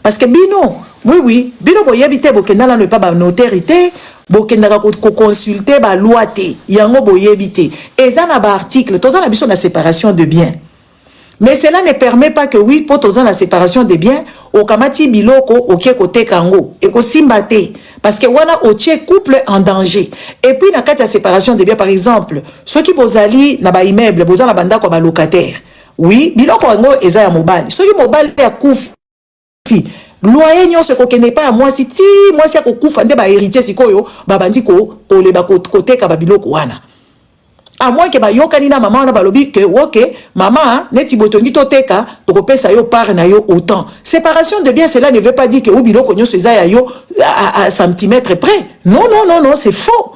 Parce que bino, oui, bino boyebite bokendala ne pas ba notérité, bokendaka ko consulter ba loi té, yango boyebite. Et ça na ba article, tous na biso na séparation de biens. Mais cela ne permet pas que oui, pour tous la séparation des biens, au kamati biloko, au kote kango, et ko simbate. Parce que wana otie couple en danger. Et puis, na kati la séparation des biens, par exemple, ceux qui bozali na ba immeuble, bozala banda ko ba locataire. Oui, biloko ngo eza ya mobali. Ceux qui mobali ya koufi. Loyer nyon se kokene pas à moi si a kokufa nde ba héritier sikoyo, ba bandi ko le ba kote ka ba biloko wana. À moins que bayokani na maman na balobi que ok maman neti botongi toteka tokopesa yo part na yo autant. Séparation de biens, cela ne veut pas dire que obilo konyo seza ya yo à centimètre près. Non, c'est faux.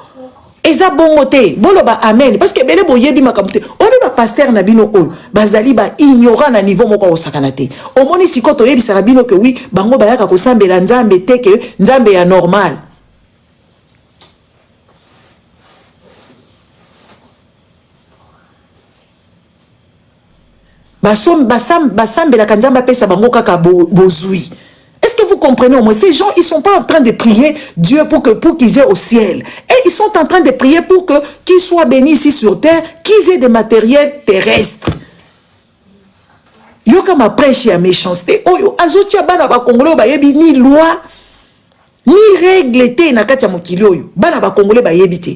Eza bongote bolo ba amen parce que bele boyebi makamute obi ba pasteur na bino o bazali ba ignorant na niveau moko osakanate omoni sikoto yebi sarabino que oui bango bayaka ko sambela nzambe te que nzambe ya normal. Est-ce que vous comprenez au moins? Ces gens, ils ne sont pas en train de prier Dieu pour qu'ils aient au ciel. Et ils sont en train de prier pour qu'ils soient bénis ici sur terre, qu'ils aient des matériels terrestres. Yo kama prêche ya méchanceté. Oyo azotia bana ba Congolais ba yebi ni loi ni règle te na kati ya mokili oyo. Bana ba Congolais ba yebi te.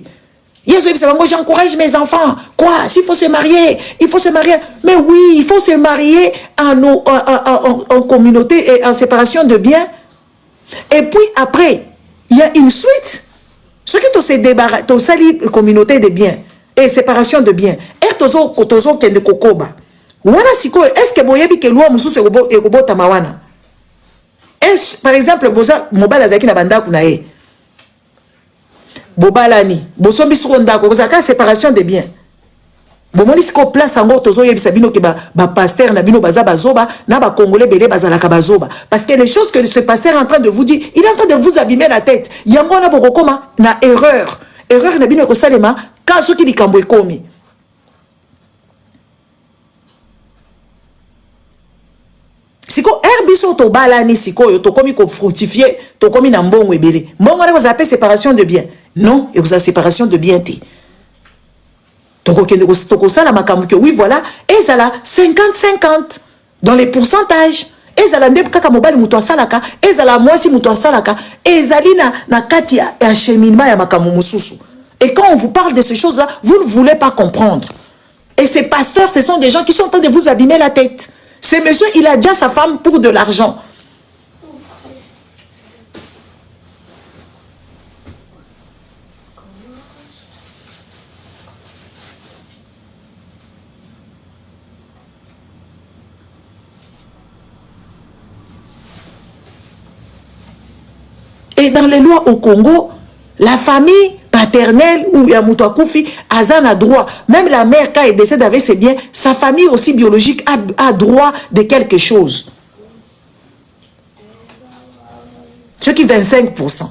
J'encourage mes enfants. Quoi? S'il faut se marier, il faut se marier. Mais oui, il faut se marier en communauté et en séparation de biens. Et puis après, il y a une suite. Ce qui se débarrasse, tu sali communauté de biens et séparation de biens. Est-ce que boyebi ke loi mususu e robota mawana? Par exemple, boza mobile azaki na banda kunae. Bobalani, bosombi suronda ko zaka séparation des biens. Bomoni siko place encore tozo yebisa bino ke ba pasteur na bino baza bazoba na ba congolais belé bazalaka bazoba parce que les choses que ce pasteur est en train de vous dire, il est en train de vous abîmer la tête. Yango na bokoma na erreur na bino ko salema ka soki likambo ekomi. Siko herbiso to balani siko yo to komi ko fructifier to komi na mbongo ebele. Mbongo na vous appelle séparation de biens. Non, et vous avez séparation de biens. Oui, voilà. Et ça là, 50-50 dans les pourcentages. Et ça là, kaka mobile muto salaka. Et ça là, moi si muto salaka. Et ça na kati acheminement ya makamu mususu. Et quand on vous parle de ces choses-là, vous ne voulez pas comprendre. Et ces pasteurs, ce sont des gens qui sont en train de vous abîmer la tête. Ce monsieur, il a déjà sa femme pour de l'argent. Et dans les lois au Congo, la famille paternelle ou Yamoutouakoufi a droit. Même la mère, quand elle décède avec ses biens, sa famille aussi biologique a droit de quelque chose. Ce qui est 25%.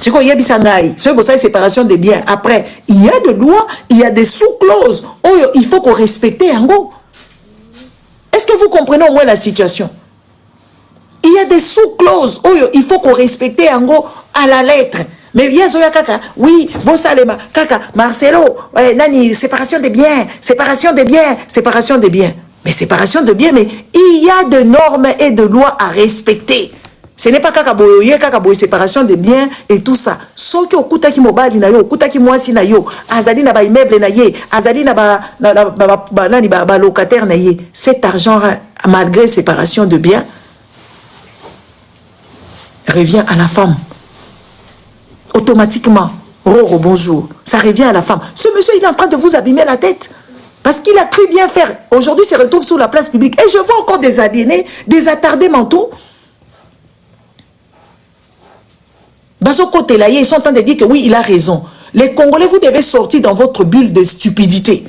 C'est quoi, il y a une séparation des biens. Après, il y a des lois, il y a des sous-clauses. Oh, il faut qu'on respecte en gros. Est-ce que vous comprenez au moins la situation? Il y a des sous-clauses. Oh, il faut qu'on respecte en gros à la lettre. Mais bien, kaka, oui, bon salema, kaka, Marcelo, nani, séparation des biens, séparation des biens, séparation des biens. Mais séparation de biens, mais il y a de normes et de lois à respecter. Ce n'est pas kaka boye, séparation des biens et tout ça. Sauf que okuta ki mobali na yo, okuta ki mwasi na yo, azali na ba immeuble na ye, azali na ba locataire na ye. Cet argent, malgré séparation de biens, revient à la femme. Automatiquement. Oh, bonjour. Ça revient à la femme. Ce monsieur, il est en train de vous abîmer la tête. Parce qu'il a cru bien faire. Aujourd'hui, il se retrouve sur la place publique. Et je vois encore des aliénés, des attardés mentaux. Bazo côté là, ils sont en train de dire que oui, il a raison. Les Congolais, vous devez sortir dans votre bulle de stupidité.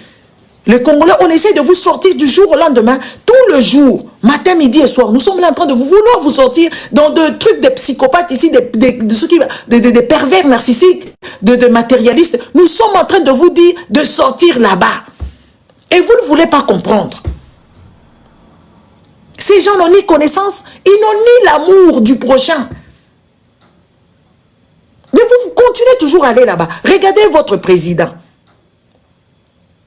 Les Congolais, on essaie de vous sortir du jour au lendemain, tout le jour, matin, midi et soir. Nous sommes là en train de vouloir vous sortir dans des trucs de psychopathes ici, de pervers narcissiques, de matérialistes. Nous sommes en train de vous dire de sortir là-bas. Et vous ne voulez pas comprendre. Ces gens n'ont ni connaissance, ils n'ont ni l'amour du prochain. Mais vous continuez toujours à aller là-bas. Regardez votre président.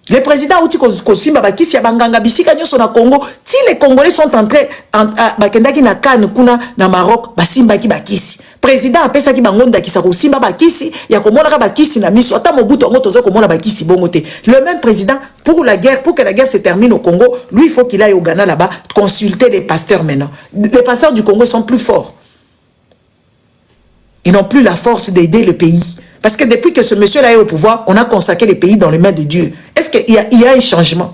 Le président outi kosimba bakisi ya banganga bisika nyoso na Congo. Si les Congolais sont entrés bakendaki na Cannes kuna na Maroc, basimba ki bakisi. Président apesa ki bangonda ki sa kosimba bakisi ya komona ka bakisi na miso. Ata Mobutu ngo tozo komona bakisi bongote. Le même président pour la guerre, pour que la guerre se termine au Congo, lui il faut qu'il aille au Ghana là-bas consulter les pasteurs maintenant. Les pasteurs du Congo sont plus forts. Ils n'ont plus la force d'aider le pays. Parce que depuis que ce monsieur-là est au pouvoir, on a consacré les pays dans les mains de Dieu. Est-ce qu'il y a un changement?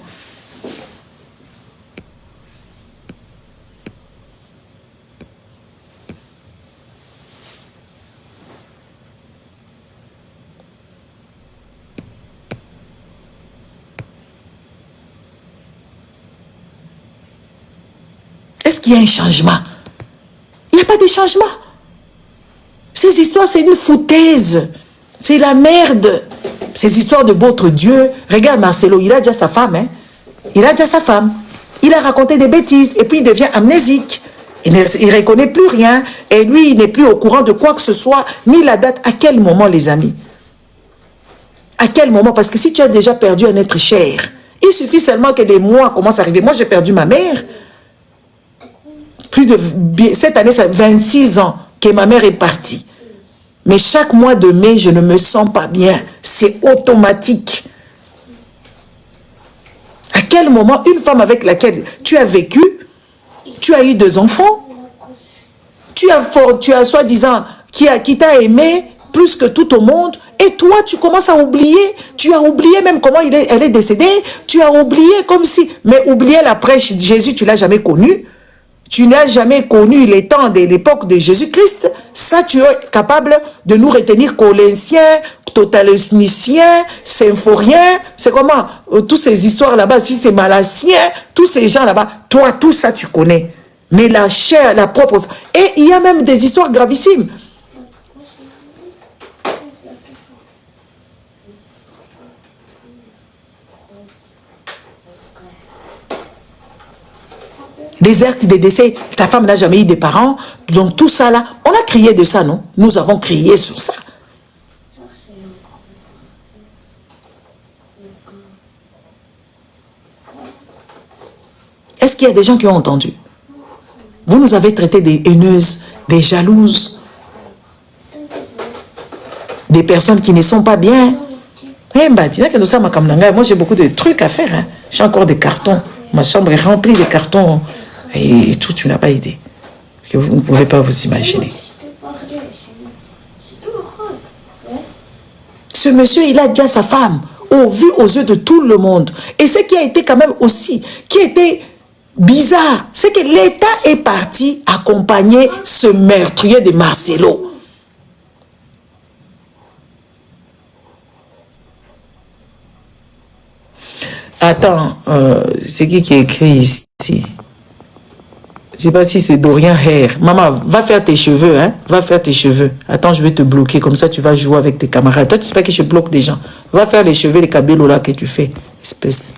Est-ce qu'il y a un changement? Il n'y a pas de changement. Ces histoires, c'est une foutaise. C'est la merde. Ces histoires de votre Dieu. Regarde Marcelo, il a déjà sa femme. Hein? Il a déjà sa femme. Il a raconté des bêtises et puis il devient amnésique. Il ne reconnaît plus rien. Et lui, il n'est plus au courant de quoi que ce soit, ni la date. À quel moment, les amis? À quel moment? Parce que si tu as déjà perdu un être cher, il suffit seulement que les mois commencent à arriver. Moi, j'ai perdu ma mère. Cette année, ça fait 26 ans que ma mère est partie. Mais chaque mois de mai, je ne me sens pas bien. C'est automatique. À quel moment une femme avec laquelle tu as vécu, tu as eu 2 enfants, tu as soi-disant qui t'a aimé plus que tout au monde, et toi tu commences à oublier. Tu as oublié même comment elle est décédée. Tu as oublié comme si... Mais oublier la prêche de Jésus, tu ne l'as jamais connu. Tu n'as jamais connu les temps de l'époque de Jésus-Christ. Ça, tu es capable de nous retenir Colinsiens, Totaloniciens, Symphoriens. C'est comment? Toutes ces histoires là-bas, si c'est Malassiens, tous ces gens là-bas. Toi, tout ça, tu connais. Mais la chair, la propre... Et il y a même des histoires gravissimes. Des actes de décès, ta femme n'a jamais eu de parents. Donc tout ça là, on a crié de ça, non? Nous avons crié sur ça. Est-ce qu'il y a des gens qui ont entendu? Vous nous avez traité des haineuses, des jalouses, des personnes qui ne sont pas bien. Moi j'ai beaucoup de trucs à faire. Hein. J'ai encore des cartons. Ma chambre est remplie de cartons. Et tout, tu n'as pas idée. Que vous ne pouvez pas vous imaginer. Ce monsieur, il a dit à sa femme, au vu aux yeux de tout le monde. Et ce qui a été quand même aussi, qui était bizarre, c'est que l'État est parti accompagner ce meurtrier de Marcelo. Attends, c'est qui écrit ici? Je ne sais pas si c'est Dorian Hair. Maman, va faire tes cheveux, hein? Va faire tes cheveux. Attends, je vais te bloquer, comme ça tu vas jouer avec tes camarades. Toi, tu ne sais pas que je bloque des gens. Va faire les cheveux, les cabellos là que tu fais. Espèce.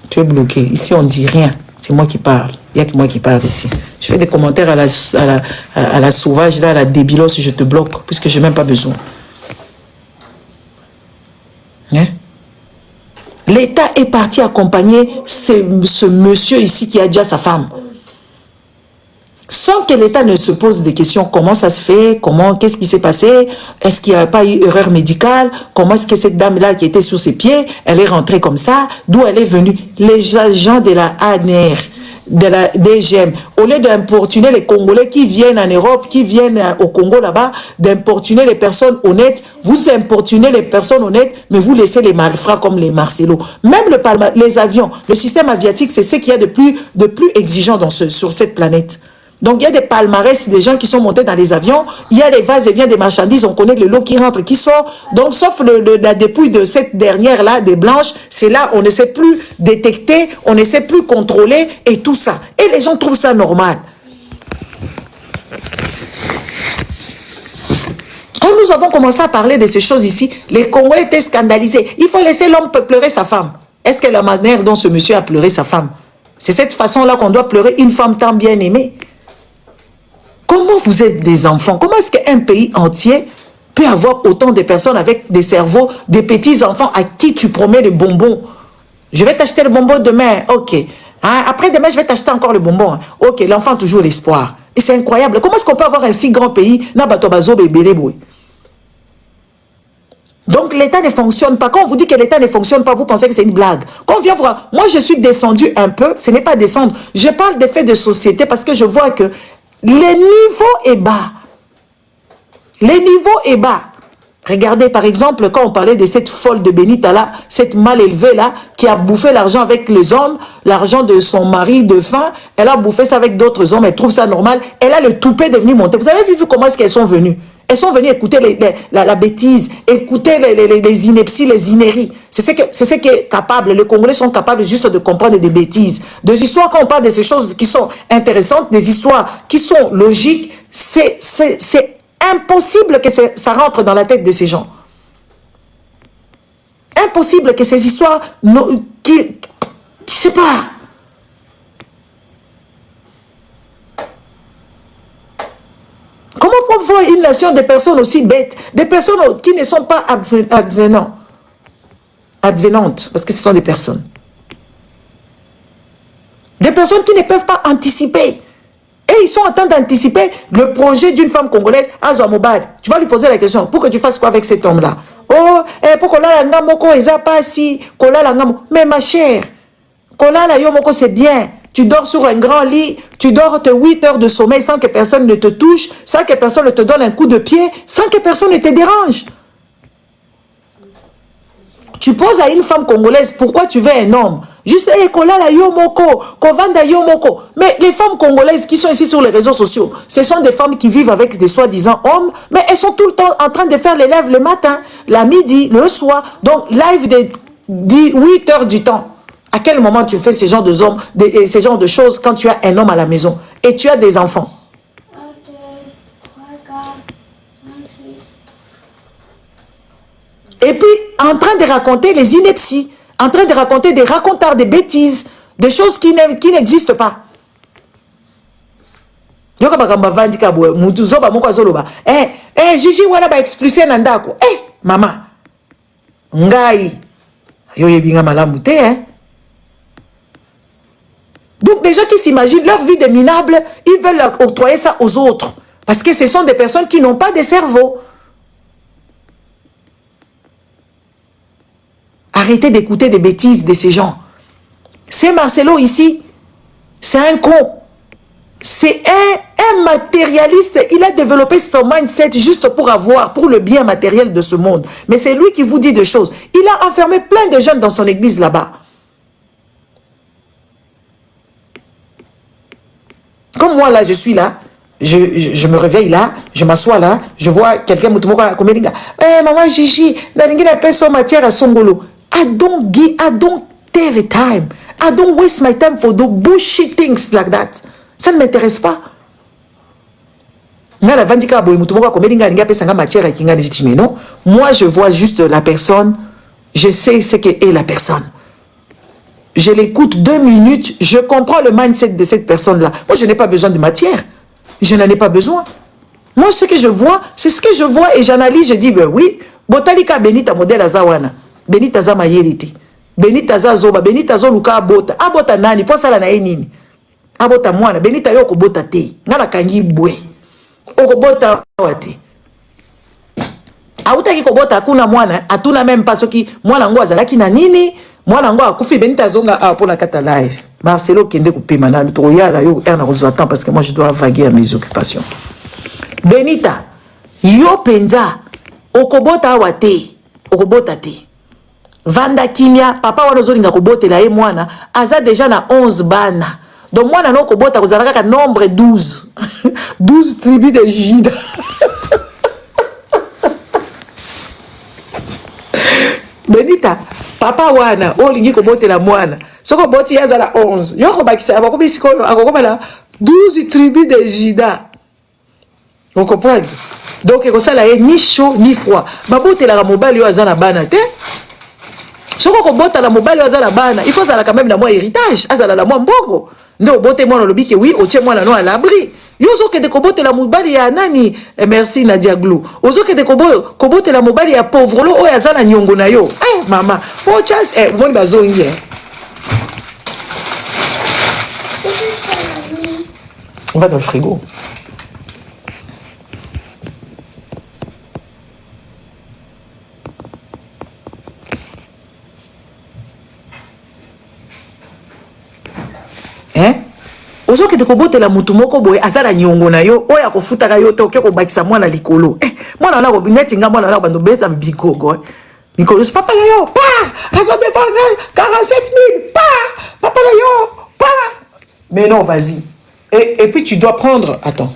Tu es bloqué. Ici, on ne dit rien. C'est moi qui parle. Il n'y a que moi qui parle ici. Je fais des commentaires à la sauvage, là, à la débilos, je te bloque, puisque je n'ai même pas besoin. Hein? L'État est parti accompagner ce monsieur ici qui a déjà sa femme. Sans que l'État ne se pose des questions. Comment ça se fait? Qu'est-ce qui s'est passé? Est-ce qu'il n'y a pas eu erreur médicale? Comment est-ce que cette dame-là qui était sur ses pieds, elle est rentrée comme ça? D'où elle est venue? Les agents de la ANR, de la DGM, au lieu d'importuner les Congolais qui viennent en Europe, qui viennent au Congo là-bas, d'importuner les personnes honnêtes, vous importunez les personnes honnêtes, mais vous laissez les malfrats comme les Marcelo. Même les avions, le système aviatique, c'est ce qu'il y a de plus exigeant sur cette planète. Donc, il y a des palmarès, des gens qui sont montés dans les avions. Il y a des vases et biens des marchandises. On connaît le lot qui rentre, qui sort. Donc, sauf la dépouille de cette dernière-là, des blanches, c'est là, on ne sait plus détecter, on ne sait plus contrôler et tout ça. Et les gens trouvent ça normal. On Quand nous avons commencé à parler de ces choses ici, les Congolais étaient scandalisés. Il faut laisser l'homme pleurer sa femme. Est-ce que la manière dont ce monsieur a pleuré sa femme, c'est cette façon-là qu'on doit pleurer une femme tant bien aimée? Comment vous êtes des enfants? Comment est-ce qu'un pays entier peut avoir autant de personnes avec des cerveaux, des petits-enfants à qui tu promets des bonbons? Je vais t'acheter le bonbon demain, ok. Hein? Après demain, je vais t'acheter encore le bonbon. Hein? Ok, l'enfant a toujours l'espoir. Et c'est incroyable. Comment est-ce qu'on peut avoir un si grand pays? Donc l'État ne fonctionne pas. Quand on vous dit que l'État ne fonctionne pas, vous pensez que c'est une blague. Quand on vient voir, moi je suis descendu un peu, ce n'est pas descendre. Je parle des faits de société parce que je vois que le niveau est bas. Le niveau est bas. Regardez par exemple quand on parlait de cette folle de Benita là, cette mal élevée là, qui a bouffé l'argent avec les hommes, l'argent de son mari de faim, elle a bouffé ça avec d'autres hommes, elle trouve ça normal, elle a le toupet de venir monter. Vous avez vu comment est-ce qu'elles sont venues? Elles sont venues écouter la bêtise, écouter les inepties, les inéries. C'est ce qui est capable. Les Congolais sont capables juste de comprendre des bêtises. Des histoires, quand on parle de ces choses qui sont intéressantes, des histoires qui sont logiques, c'est impossible que ça rentre dans la tête de ces gens. Impossible que ces histoires, je sais pas. Comment on peut voir une nation de personnes aussi bêtes, des personnes qui ne sont pas advenantes, parce que ce sont des personnes. Des personnes qui ne peuvent pas anticiper. Et ils sont en train d'anticiper le projet d'une femme congolaise à Zouamobad. Tu vas lui poser la question, pour que tu fasses quoi avec cet homme-là? Oh, pour que là, pas si, mais ma chère, c'est bien. Tu dors sur un grand lit, tu dors tes 8 heures de sommeil sans que personne ne te touche, sans que personne ne te donne un coup de pied, sans que personne ne te dérange. Tu poses à une femme congolaise, pourquoi tu veux un homme? Juste, mais les femmes congolaises qui sont ici sur les réseaux sociaux, ce sont des femmes qui vivent avec des soi-disant hommes, mais elles sont tout le temps en train de faire les lives le matin, la midi, le soir, donc live de 8 heures du temps. À quel moment tu fais ce genre de ces genres de choses quand tu as un homme à la maison et tu as des enfants? Et puis, en train de raconter les inepties, en train de raconter des racontards, des bêtises, des choses qui n'existent pas. Gigi wana ba expulser nandako. Maman. Ngai. Yo yebinga malamu te, hein. Donc, les gens qui s'imaginent leur vie de minable, ils veulent octroyer ça aux autres. Parce que ce sont des personnes qui n'ont pas de cerveau. Arrêtez d'écouter des bêtises de ces gens. C'est Marcelo ici. C'est un con. C'est un matérialiste. Il a développé son mindset juste pour le bien matériel de ce monde. Mais c'est lui qui vous dit des choses. Il a enfermé plein de jeunes dans son église là-bas. Comme moi là, je suis là, je me réveille là, je m'assois là, je vois quelqu'un, maman Gigi, matière à Songolo. I don't take the time. I don't waste my time for the bullshit things like that. Ça ne m'intéresse pas. Moi, je vois juste la personne, je sais ce qu'est la personne. Je l'écoute 2 minutes, je comprends le mindset de cette personne-là. Moi, je n'ai pas besoin de matière. Je n'en ai pas besoin. Moi, ce que je vois, c'est ce que je vois et j'analyse, je dis, ben oui, Botalika Benita modèle Azawana, Benita Zama Yeriti, Benita Zazoba, Benita Zoluka Abota, Abota Nani, Posala na Enini, Abota Mwana, Benita Yoko Bota Te, Nala Kangi Bwe, Okobota Wati. Autaki Kobota Akuna Mwana, Atuna même pas ce qui, Mwana Ngoa Zalaki na Nini, Mwana Ngoa Kufi Benita Zonga pour la Kata Live. Marcelo Kende Kupimana, le Troya, la Yo, Erna Rosoatan, parce que moi je dois vaguer à mes occupations. Benita, Yo Penza, Okobota Wate, Okobota Te. Vanda Kimia, papa Wanozolinga Kobote la e Mwana, Aza déjà na 11 bana. Donc Mwana no Kobota, vous avez un nombre 12. 12 tribus de Juda. Benita, papa wana, olingi Kobote la Mwana. Soko boti yaza la 11. Yoko bakisa, abakobisiko, akokobala 12 tribus de Juda. Vous comprenez? Donc ça là ni chaud ni froid. Babote la mobile yo azana bana te. Soko ko bota la mobile yo azana bana, il faut ça quand même na moi héritage, azala la moi mbongo. Ndo bote moi lobi ke oui, otie moi na no à l'abri. Yo zo ke de ko bote la mobile ya nani? Merci Nadia Glou. Ozo ke de ko bote la mobile ya pauvre lo o azana nyongo na yo. Maman, oh chance mon bazo hier. On va dans le frigo. Ozo ke te kobote la mutu moko boye azala nyongo na yo oya kofutaka yo te oke kobakisa mwana likolo mwana na ko bineti nga mwana na bando beta bigogo mikolo c'est papa yo pa azo de 47 000 pa papa yo pa mais non vas-y et puis tu dois prendre attends.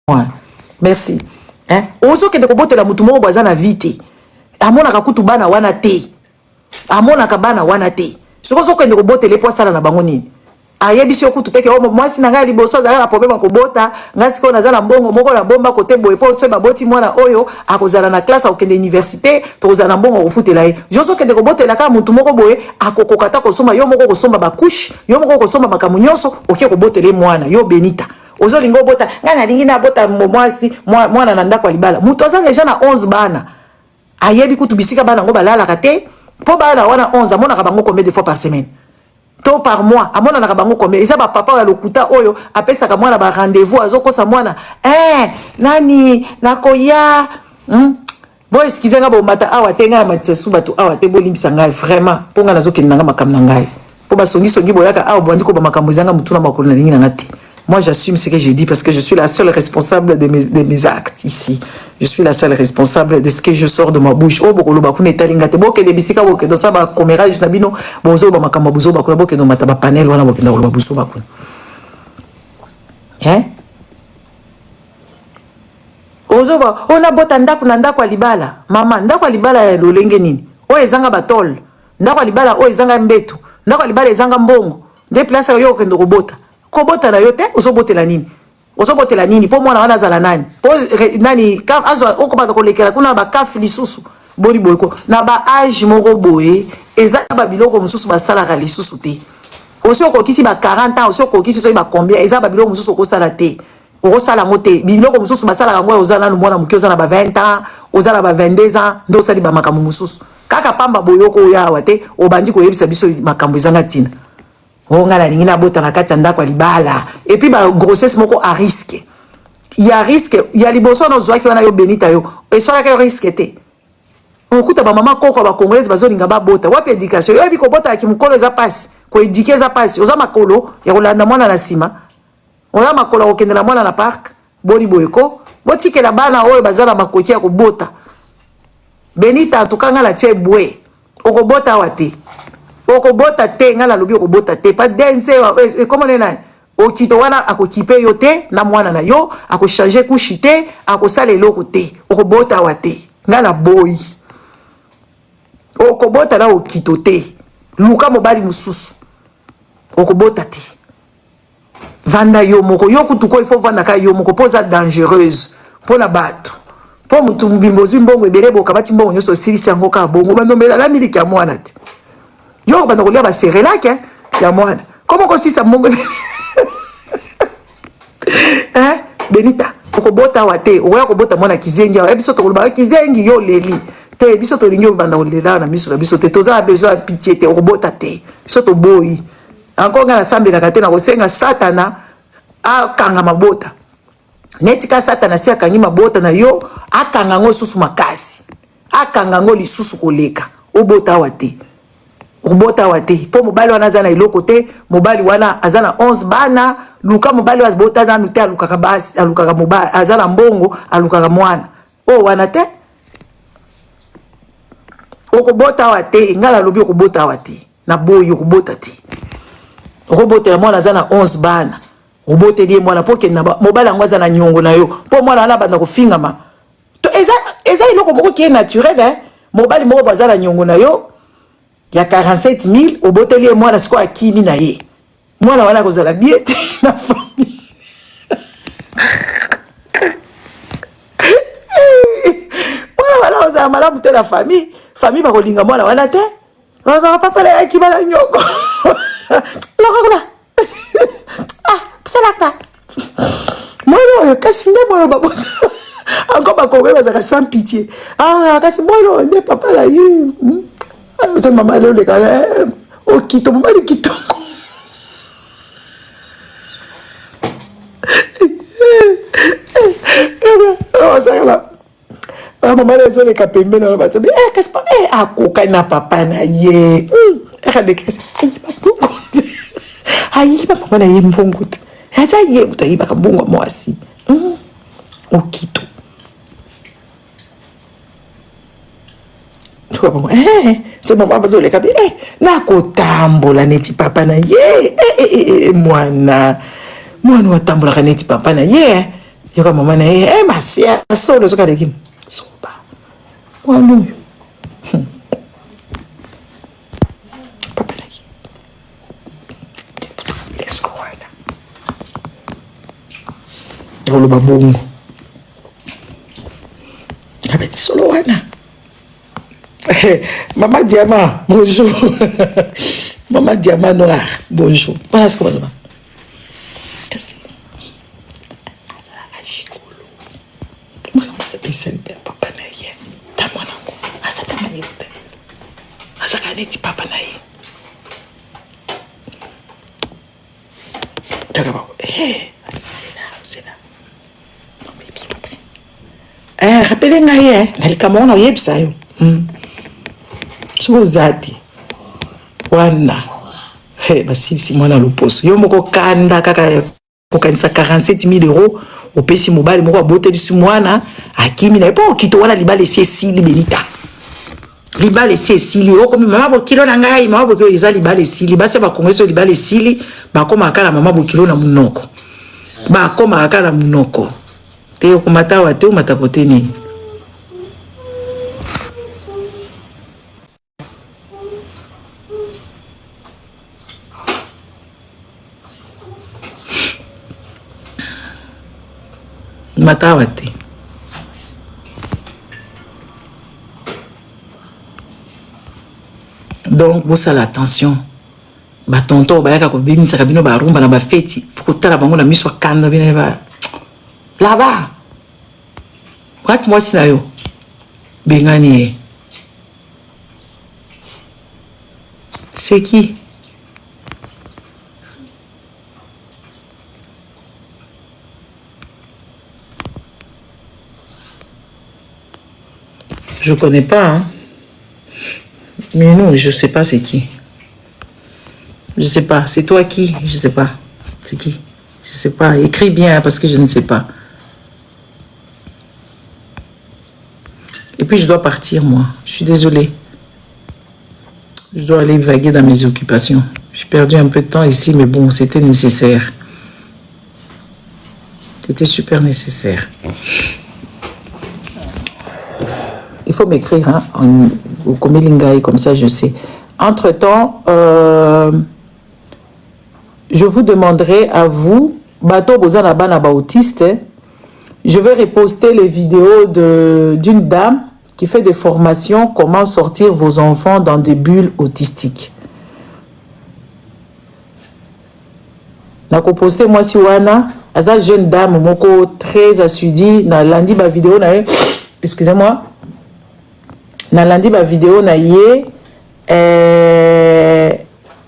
Ouais. Merci. Hein? Ozo ke de kobote la mutu moko bazana vite. Amona kakutu bana wana te. Amona kabana wana te. Soko ke de kobote le poisala na bango nini. Ayebi si okutu teke o mwasi na ngai liboso za na problème kobota, ngasi ko nazala mbongo moko na bomba kote boye po se baboti mwana oyo akozala na classe akende université, tozala mbongo kofutela ye. Jozo ke de kobote la ka mutu moko boye akokokata kosoma yo moko kosomba bakushi, yo moko kosomba makamu nyonso, okie kobote le mwana yo Benita. Ozo lingo bota ngana lingi na bota mwasi mwana na ndako libala mutu aza deja na 11 bana ayebi kutu bisika bana ngo balala kate po bana wana 11 amona ka bango combien de fois par semaine to par mois amona na ka bango combien isa ba papa ya lokuta oyo apesa ka mwana ba rendez-vous azokosa mwana nani nakoya bo excusez nga bo mata awa tenga na matsesu batu awa te bolimbisa ngai vraiment ponga nazokenda nga makam na ngai po basongi songi boyaka awa bwandi ko ba makambo zanga mutuna makolo na lingi na ngati. Moi, j'assume ce que j'ai dit parce que je suis la seule responsable de mes actes ici. Je suis la seule responsable de ce que je sors de ma bouche. Oh, bokolo bakune talingate boke de bisika boke do sa ba comérage na bino bozo ba makamba bozo bakuna boke do mataba panel wana boke ndolo babuso bakuna. Ozo ba ona bota ndako na ndako libala. Mama, ndako libala ya lolenge nini? O ezanga batol. Ndako libala o ezanga mbeto. Ndako libala ezanga mbongo. De place yo kendo kobota. Kobota na yote uzobotela nini? Uzobotela nini? Po mwana wana zala nani? Po nani ka azo okobata kolekela kuna ba kafi lisusu boli boyko na ba age moko boye eza ba biloko mususu ba sala ka lisusu te. Oso ko kisi ba 40 ans, oso ko kisi so ba combien eza ba biloko mususu ko sala te. Oko sala ngote biloko mususu ba sala ngwa ozala no mwana muki ozala ba 20 ans, ozala ba 22 ans, ndo sali ba makambo mususu. Kaka pamba boyoko yawa te obandi ko yebisa biso makambo ezanga tina. On a la bota na kati ndako libala et puis ba grossesse moko à risque. Il y a risque, il y a liboso na zwa ki wana yo Benita yo. Et so la ka risque te. On kuta ba maman koko ba congolaise bazo linga ba bota. Wapi éducation. Yo bi ko bota ki mukolo za passe, ko éduquer za passe. Oza makolo ya kolanda mwana na sima. Oza makolo ko kendela mwana na parc, boli boyeko. Boti ke la bana oyo bazala makoki ya ko bota. Benita tukanga la tie bwe. Oko bota wate. Okobota te ngala lobi okobota te pas dense comment nena okito wana akokipe yo te na mwana na yo akochanger couche te akosala eloko te okobota wate ngala boy okobota na okito te luka mobali mususu okobota te Vanda yo moko. Yo kutuko, il faut vanda ka yo moko. Posa dangereuse. Pour la battre. Pour mutu mbimbozu mbongo ebele boka bati mbongo nyoso silisi yango ka bongo. Bandombela la miliki ya mwana te. Yo banda kolia ba serelak ya mwana. Comment ko sisa mbongo ebele? Hein? Benita. Okobota wate. Oya kobota mwana kizengi. Ebiso tokoloba kizengi yo leli. Te biso to lingi banda olela na miso na biso te toza besoin de pitié te okobota te biso to boyi encore ngana sambela kate na kosenga satana akanga mabota netika satana si akangi mabota na yo akanga ngo susu makasi akanga ngo lisusu koleka obota wate okobota wate po mobali wana azana iloko te mobali wana azana 11 bana luka mobali wazbota na nute alukaka basi alukaka mobali azana mbongo alukaka mwana o wana te okobota wate ngala lobi okobota wate na boyo okobota te okobota ya mwana zana 11 bana obote die mwana poke na mobala ngwaza na nyongo na yo po mwana ana banda kofingama to eza iloko moko qui est naturel mobali moko bazana nyongo na yo ya 47000 obote die mwana siko akimi na ye mwana wana kozala biete na famille mwana wana kozala malamu te na famille famille bakolinga mwana wana te papa la yaki bala nyongo la ah salaka mwana kasi nde mwana babo encore bakongwe bazaka sans pitié ah kasi mwana nde papa la yi so mama le kala o kito mama le kito maman les autres kapembe na bato qu'est-ce pas akoka na papa na ye regardez qu'est-ce ayi ba maman na ye mbongo te aza ye muto ayi ba mbongo mwasi okito to ba so maman bazo le kabe na kotambola neti papa na ye mwana watambola kaneti papa na ye yoka maman na ye masia solo zoka de kim soba wanu papa la ye leso wana olo babongo kabeti solo wana maman Diamant bonjour maman Diamant noir bonjour voilà ce qu'on va se voir papa na ye ta mwana ngo asata mayete asaka neti papa na ye daga ba rappelez ngaye nalika mona yebisa yo so zati wana basisi mwana loposo yo moko kanda kaka kokanisa 47000 euros opesi mobali moko aboteli su mwana akimi na po kito wana libala esi esili Benita libala esi esili okomi mama bokilo na ngai mama bokilo eza libala esili basi bakongweso libala esili bakoma kala mama bokilo na munoko bakoma kala munoko te okomata wa te omata kote nini matawate donc bosala attention batonto bayaka kobimisaka bino barumba na bafeti fokotala bango na miso akanda bino ba là-bas waki mwasi na yo bengani ye c'est qui je connais pas hein. Mais non, je sais pas c'est qui. Je sais pas, c'est toi qui? Je sais pas. C'est qui? Je sais pas. Écris bien parce que je ne sais pas. Et puis je dois partir moi. Je suis désolée. Je dois aller vaguer dans mes occupations. J'ai perdu un peu de temps ici, mais bon, c'était nécessaire. C'était super nécessaire. Il faut m'écrire, hein, au Komelingai, comme ça je sais. Entre-temps, je vous demanderai à vous, bateau bozana bana ba autiste, je vais reposter les vidéos d'une dame qui fait des formations comment sortir vos enfants dans des bulles autistiques. Nako posté moi si wana, aza jeune dame moko très assidue na lundi ba vidéo na excusez-moi. Na lundi ba vidéo na yé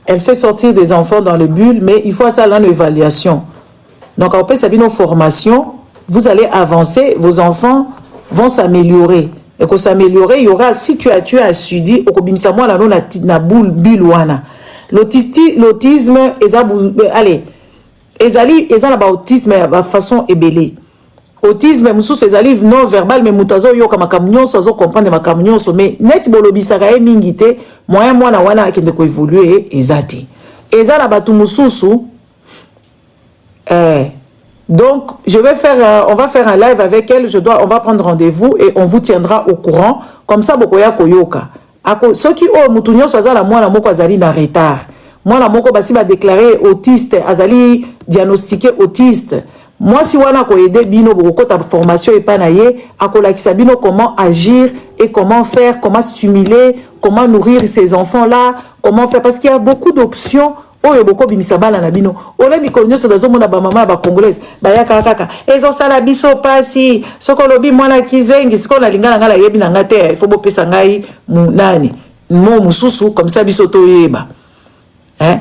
elle fait sortir des enfants dans les bulles, mais il faut ça là l'évaluation. Donc après ça vient nos formations, vous allez avancer, vos enfants vont s'améliorer. Et que s'améliorer, il y aura si tu as assidé au kobimisa moi na bulle wana. L'autisme allez, ezali na autisme de façon ébélée. Autisme mususu ezali non verbal mais mutazo yo kama kamnyonso azo comprendre makamnyonso mais net bolobisaka e mingite moyen mwana wana akende ko évoluer ezati. Ezala batu mususu donc je vais faire on va faire un live avec elle, on va prendre rendez-vous et on vous tiendra au courant comme ça bokoya koyoka. Ako soki o mutu nyonso azala mwana moko azali na retard. Mwana moko basi ba déclarer autiste azali diagnostiqué autiste. Moi, si wana ko aider bino boko ta formation et panaye, akolakisa bino comment agir et comment faire, comment stimuler, comment nourrir ces enfants-là, comment faire parce qu'il y a beaucoup d'options. Oyo boko bimisa bala na bino. Ole mikolo nyonso dazomona ba mama ba congolaise, ba yaka kaka. Ezo sala biso pasi, soko lobi mwana kizengi, siko na lingana ngala yebi na ngate, il faut bopesa ngai nani. Mo mususu comme ça biso to yeba. Hein?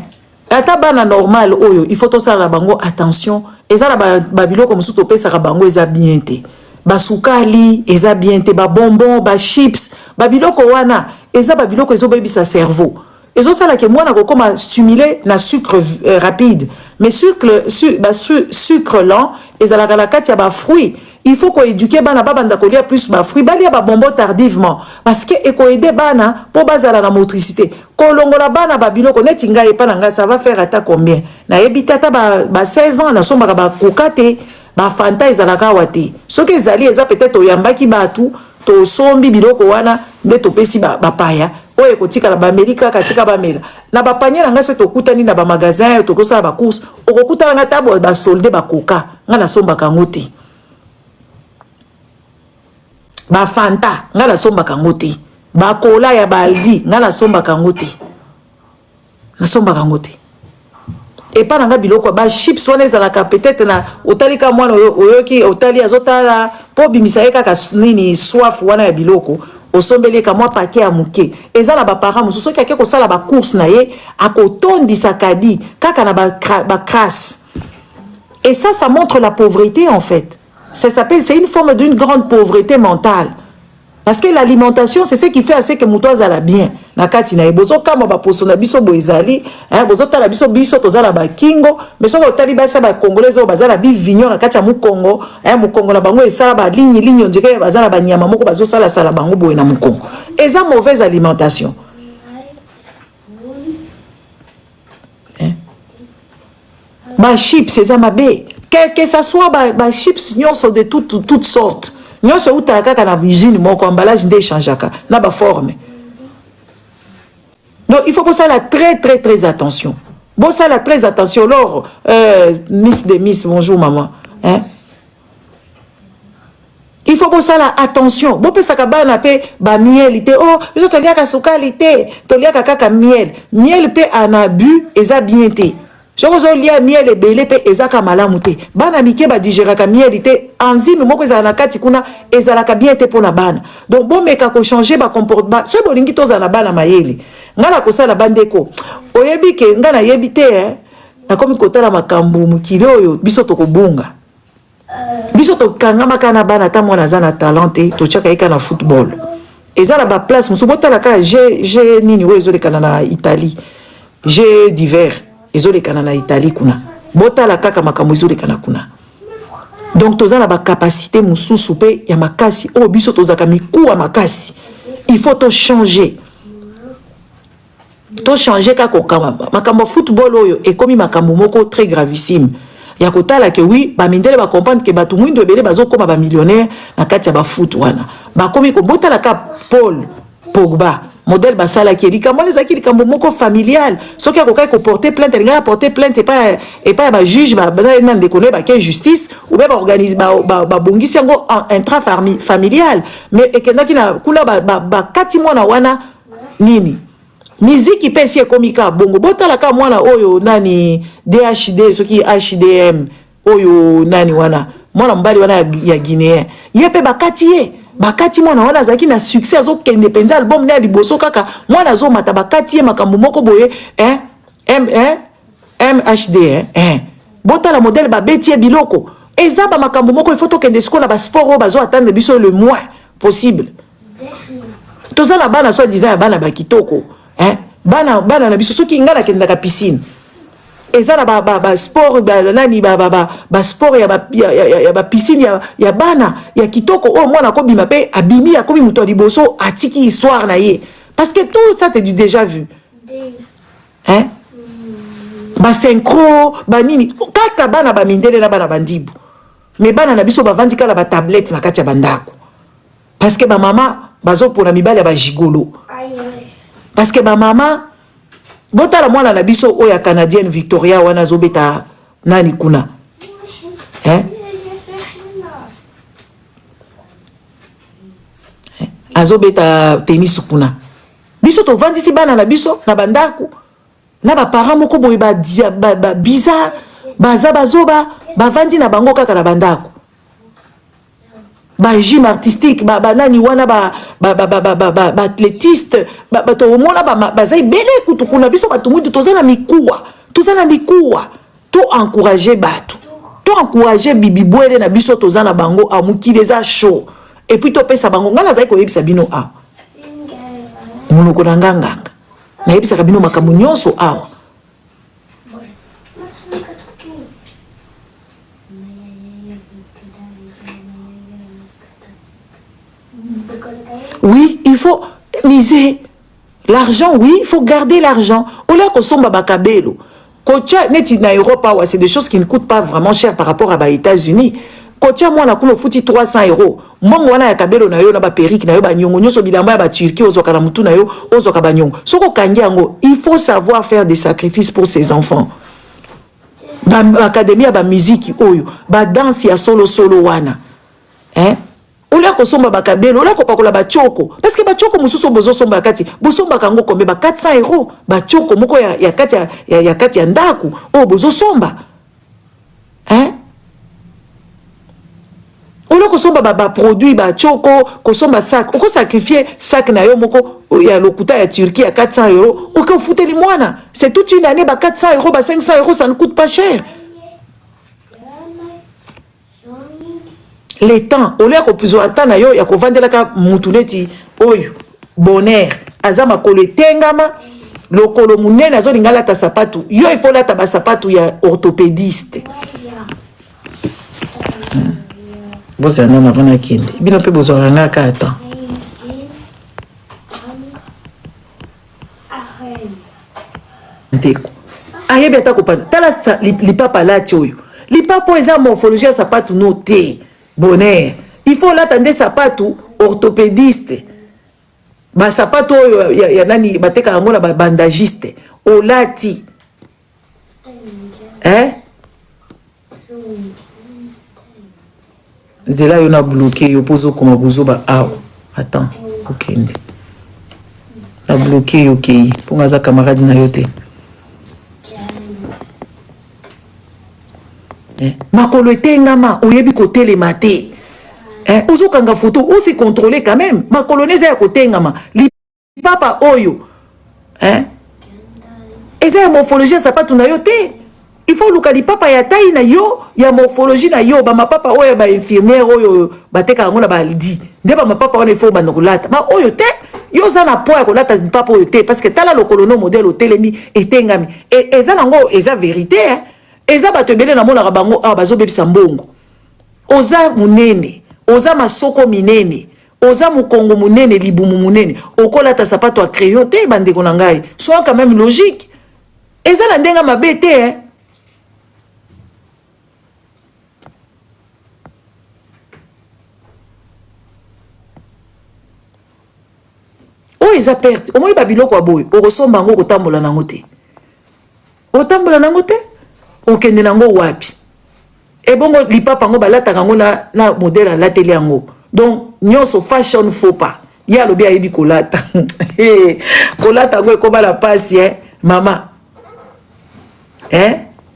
Ata bana normal oyo, il faut to sala bango attention. Eza la babilo comme sous topé sa bango eza bien te. Ba soukali eza bien te, ba bonbon, ba chips, babilo ko wana, eza babilo ko ezo baby sa cerveau. Ezo sala ke mwana ko koma stimuler na sucre rapide, mais sucre lent eza la kati ya ba fruits. Il faut qu'on éduque bana banda ko lia plus ba fruits, balia ba bonbon tardivement parce que e ko aider bana pour bazala la motricité. Ko longola bana babilo ko netinga e pananga ça va faire ata combien? Na ebitata ba 16 ans na somba ba kokate ba fanta ezalaka wate. Soki ezali eza peut-être oyambaki batu to sombi biloko wana nde to pesi ba paya. Oye kotika la ba Amerika katika ba mela. Na ba panier nga se to kutani na ba magasin to kosa ba course. Okokuta nga tabo ba solde ba koka. Nga na somba kangote. Ba fanta nga na somba kangote. Ba kola ya baldi nga na somba kangote. Na somba kangote. Et pas nga biloko ba chips wana ezalaka peut-être na otalika mwana oyoki otali azotala po bimisa kaka nini soif wana ya biloko osombeleka mwa paquet ya muke ezala ba parents mususu ki akeko sala ba course na ye akotondisa kadi kaka na ba crasse. Et ça montre la pauvreté en fait. C'est une forme d'une grande pauvreté mentale. Parce que l'alimentation, c'est ce qui fait assez que moutoise a la bien. Na kati na ebozo kama ba poso na biso boezali, bozo ta la biso tozala ba kingo, mais so otali ba sa ba congolais o bazala bi vignon na kati ya mukongo, mukongo na bango esala ba ligne on dirait bazala ba nyama moko bazo sala bango boye na mukongo. Eza mauvaise alimentation. Ba chips eza mabe. Que ça soit ba chips nyonso de toutes sortes. Nous sommes tous na usine mon emballage d'échangeaka na ba forme. Donc il faut que ça la très attention. Bon ça la très attention alors Miss bonjour maman hein. Il faut que ça la attention. Bon pe sakaba na pe ba miel ité oh biso to liaka sukalité to liaka kaka miel pe en abus eza bien té. Je vous ai miel et belé pe ezaka malamu te. Bana mike ba digéraka miel te enzyme moko ezala kati kuna ezalaka bien te pona bana. Donc bon meka ko changer ba comportement. So bolingi toza na bana mayele. Ngana ko sala bandeko. Oyebi ke ngana yebi te na komi kotala makambu mukili oyo biso to kobunga. Biso to kangama kana bana ta mwana za na talent to chaka ika na football. Ezala ba place musu botala ka j'ai nini wezo le kana na Italie. J'ai divers ezolekana na Italie kuna botala kaka makambo ezolekana kuna. Donc tozana ba capacité mususu pe ya makasi o biso tozaka mikuwa makasi. Il faut to changer kako kama makambo football oyo ekomi makambo moko très gravissime. Ya kotala ke oui ba mindele ba comprendre ke batu mwindo ebele bazokoma ba millionnaire na kati ya ba foot wana. Ba komi ko botala ka Paul Pogba modèle basala qui dit comment les acquis likambo moko familial ce qui a ko porter plainte il a porter plainte et pas ba juge ba nan de connaît ba quelle justice ou bien ba organise ba bongisi yango intra familial mais et kena kina kuna ba kati mwana wana nini musique pesi komika bongo botala ka mwana oyo nani DHD ce qui HDM oyo nani wana mwana mbali wana ya Guinéen yepe bakati ye bakati mwana wana zaki na succès azo kende penza album na liboso kaka mwana zo mata bakati ye makambo moko boye MHD bota la modèle ba betie biloko eza ba makambo moko il faut to kende sikola ba sport bazo attendre biso le moins possible toza na bana so disant bana ba kitoko bana na biso soki ngala kende ka piscine eza na ba sport nani ba sport ya ba piscine ya bana ya kitoko o mwana ko bima pe abimi ya komi muto liboso atiki histoire na ye parce que tout ça c'est du déjà vu ba synchro ba nini kaka bana ba mindele na bana bandibu mais bana na biso bavandi kala ba tablette na kati ya bandako parce que ba mama bazo pona mibale ba gigolo parce que ba mama botala mwana na biso oya canadienne Victoria wana zobeta nani kuna azobeta tennis kuna biso to vandisi bana na biso na bandako na ba parents moko boye ba bizarre baza bazoba bavandi na bango kaka na bandako ba gym artistique ba nani wana ba athlétiste to mona ba zai bele kutu kuna biso batumudu tozana mikuwa to encourager batu to encourager bibi bwele na biso tozana bango amukile za show et puis to pesa bango ngana zai ko yebisa bino a munoko na nganga na yebisa kabino makambo nyonso awa oui, il faut miser l'argent, oui, il faut garder l'argent. Au lieu que somba bakabelo, kocha neti na Europe, c'est des choses qui ne coûtent pas vraiment cher par rapport à les États-Unis. Kocha moi na kuno futi 300 €. Mbongo wana ya kabelo na yo na ba periki na yo ba nyongo nyoso bilamba ya ba Turquie ozoka na mutu na yo ozoka ba nyongo. Soko kangi yango, il faut savoir faire des sacrifices pour ses enfants. Ba académie ba musique oyo, ba danse ya solo wana. Ola ko somba bakabelo ola ko pakola bachoko parce que bachoko mususu bozo somba kati bosomba kango kombe ba 400 € bachoko moko ya kati ya ndaku o bozo somba ola ko somba ba produit bachoko ko somba sac ko sacrifier sac na yo moko ya lokuta ya Turquie ya 400 € o ko futeli mwana c'est toute une année ba 400 € ba 500 € ça ne coûte pas cher. Les temps, au lieu qu'on puisse attendre, il y a qu'on vende la moutouneti, oyo, bonheur, azama kole tengama, le kolomune nazo lingala ta sapatu, yo il faut la ta sapatu ya orthopédiste. Bosa na mavana kende, bino pe bosa na ka attend. Ndeko. Aye beta ko pa, tala li papa la tioyo. Li papa eza morphologie sapatu noté. Bonheur. Il faut l'attendre sapatu orthopédiste. Ba sapatu ya nani bateka yango na ba bandagiste. Olati. Zela yo na bloqué yo pozo koma buzo ba awa. Attends, okende. Na bloqué yo kei. Ponga za camarade na yote. Makolo etengama oyebi kote mate ozo kanga photo aussi contrôler quand même makolo neza ya kotengama li papa oyo eza ya morphologie sapatu na yo te il faut luka li papa ya taille na yo ya morphologie na yo ba mapapa oyo ba infirmière oyo bateka yango na baldi nde ba mapapa wana il faut bana kolata ba oyo te yo za na poa kolata papa oyo te parce que tala lokolo no modèle otelemi etengami eza nango eza vérité eza bato ebele na mona bango a bazo bebisa mbongo oza munene oza masoko minene oza mukongo munene libumu munene okola ta sapato a crayon te bandeko na ngai soit quand même logique eza na ndenga mabe te oh eza perte au moins babiloko ya boy okosomba ngo kotambola nango te otambola nango te okende nango wapi et bongo lipapa ngo balataka ngo na modèle alateli yango donc nyonso fashion faux pas ya lobi ayebi kolata kolata ngo ekoba la pasi mama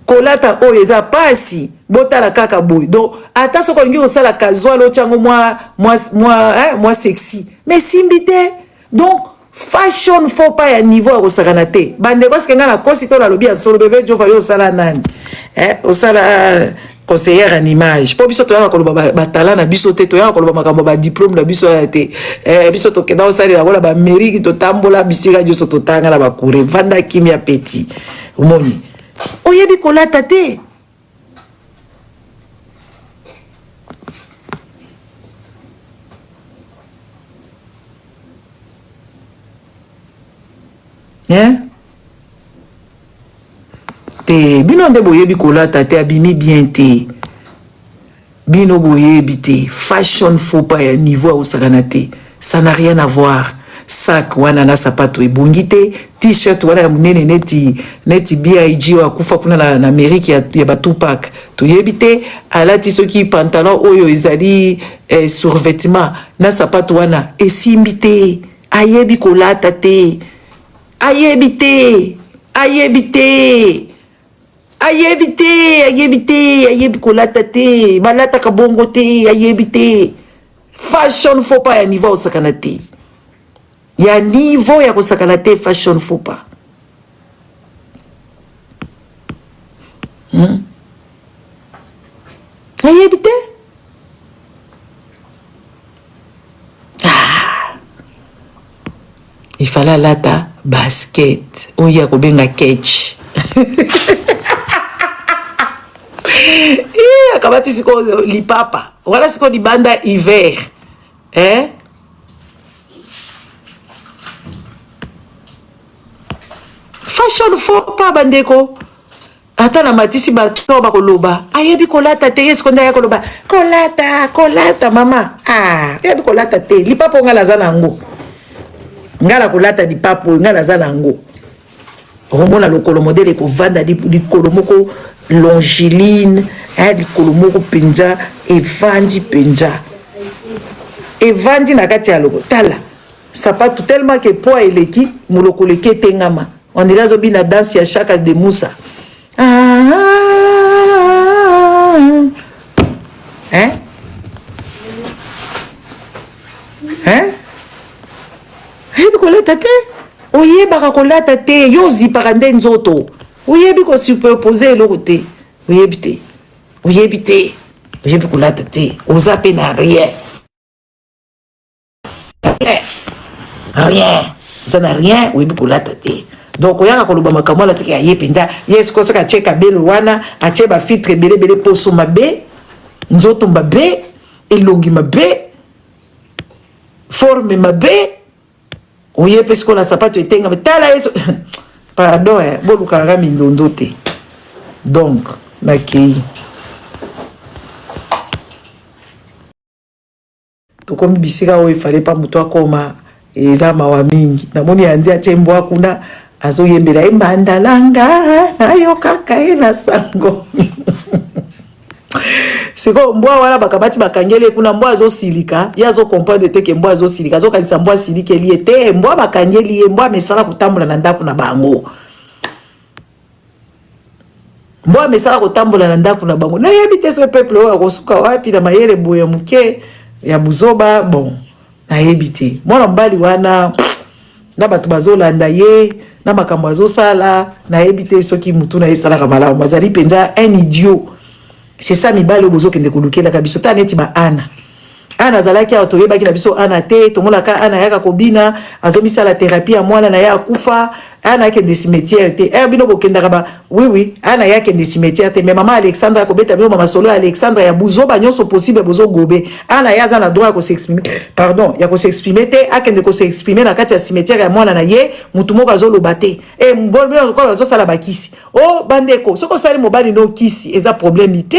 kolata oyo eza pasi botala kaka boy donc ata soko lingi osala kazwa lo chango moi sexy mais simbite donc fashion faut pas ya niveau ya kosakana te bande ko skenga na kosi to la lobi ya solo bébé jova yo sala nani osala conseillère en image po biso to ya koloba batala na biso te to ya koloba makambo ba diplôme na biso ya te biso to kenda osali la kola ba mairie to tambola bisika jo to tanga na ba kure vanda kimia petit umoni oyebi kolata te te bino nde boyebi kolata te abimi bien te bino boyebi te fashion faut pas ya niveau ya osakana te ça n'a rien à voir sac wana na sapato ebongi te t-shirt wana ya munene neti BIG akufa kuna na Amérique ya ba Tupac toyebi te alati soki pantalon oyo ezali survêtement na sapato wana esimbi te ayebi kolata te ayebi te ayebi kolata te balata ka bongo te ayebi te fashion faut pas ya niveau osakana te ya niveau ya kosakana te fashion faut pas ayebi te il fallait lata basket oya kobenga catch akabati siko lipapa wala siko libanda hiver fashion faut pas bandeko ata na matisi bato bakoloba ayebi kolata te yesko nda ya koloba kolata mama ayebi kolata te lipapa ngala za nango ngala kolata lipapa ngala za nango omona lokolo modele ko vanda likolo moko longiline likolo moko penja evandi penja evandi na kati ya loko tala sapato tellement que poids eleki molokolo eketengama on dirait zobi na danse ya Chaka de Moussa ayebi kolata te oyebaka kolata te yo ozipaka nde nzoto oyebi kosuperpose eloko te oyebi kolata te oza mpe na rien oza na rien oyebi kolata te donc oyaka koloba makambo ala teke aye mpenza ye sikoyo soki atie kabelo wana atie bafitre ebelebele poso mabe nzoto mabe elongi mabe forme mabe oye mpe sikoyo na sapato etengama tala yeso pardon bolukaka mindondo te donc nakei tokomi bisika oyo efale pa moto akoma eza mawa mingi namoni yandi atie mbwa kuna azoyembela mandalanga nayokaka ye na sango siko mbwa wana bakabati bakangele kuna mbwa azosilika ye azokomprendre te ke mbwa azosilika azokanisa mbwa asilikeli ye te mbwa bakangeli ye mbwa amesala kotambola na ndako na bango mbwa amesala kotambola na ndako na bango nayebi te so peuple oyo akosuka wapi na mayele boye moke ya buzoba bon nayebi te mwana mbali wana na bato bazolanda ye na makambo azosala nayebi te soki mutu na esalaka malamu bazali mpenza un idiot c'est ça mibali bozokende kolukelaka biso ta neti ba ana azalaki awa toyebaki na biso ana te tomolaka ana yaka kobina azomisala thérapie ya mwana na ye akufa ana akende cimetière te bino bokendaka ba oui ana yakende cimetière te mais mama Alexandre akobeta bino mama solo Alexandre ya buzoba nyonso possible bozogobe ana ya za na droit ya koseexprimer pardon ya koseexprimer te akende koseexprimer na kati ya cimetière ya mwana na ye mutu moko azoloba te mbongo ko azosala bakisi bandeko soko sali mobali no kisi eza problème te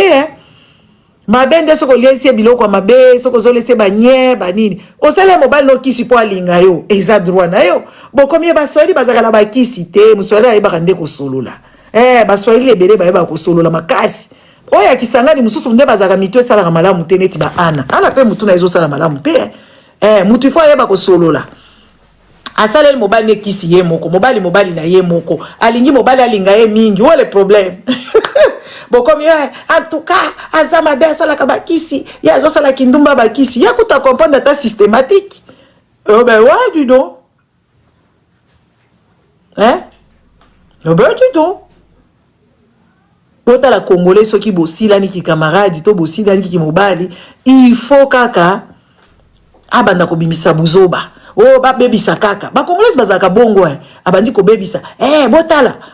Mabende soko liesi biloko mabe, soko zolese banye, banini. Osele mobile no kisi po alinga yo, eza droit na yo. Bo komie baswahili bazakala ba kisi te, muswahili ayeba kande ko solola. Baswahili ebele bayeba ko solola makasi. Oya kisangani mususu nde bazaka mitwe sala malamu te neti ba ana. Ana pe mutu na ezo sala malamu te. Mutu fo ayeba ko solola. Asale le mobile ne kisi ye moko, mobile na ye moko. Alingi mobile alinga ye mingi, où est le problème? Bon comme en tout cas, azama be asala ka bakisi, ya zo sala kindumba bakisi, ya kuta comprendre ta systématique. Ben ouais, du donc. Ben du donc. Bota la Congolais ceux qui bossila ni ki camarade, to bossila ni ki mobile, il faut kaka abanda ko bimisa buzoba. Oh ba bebisa kaka. Ba Congolais bazaka bongo abandi ko bebisa.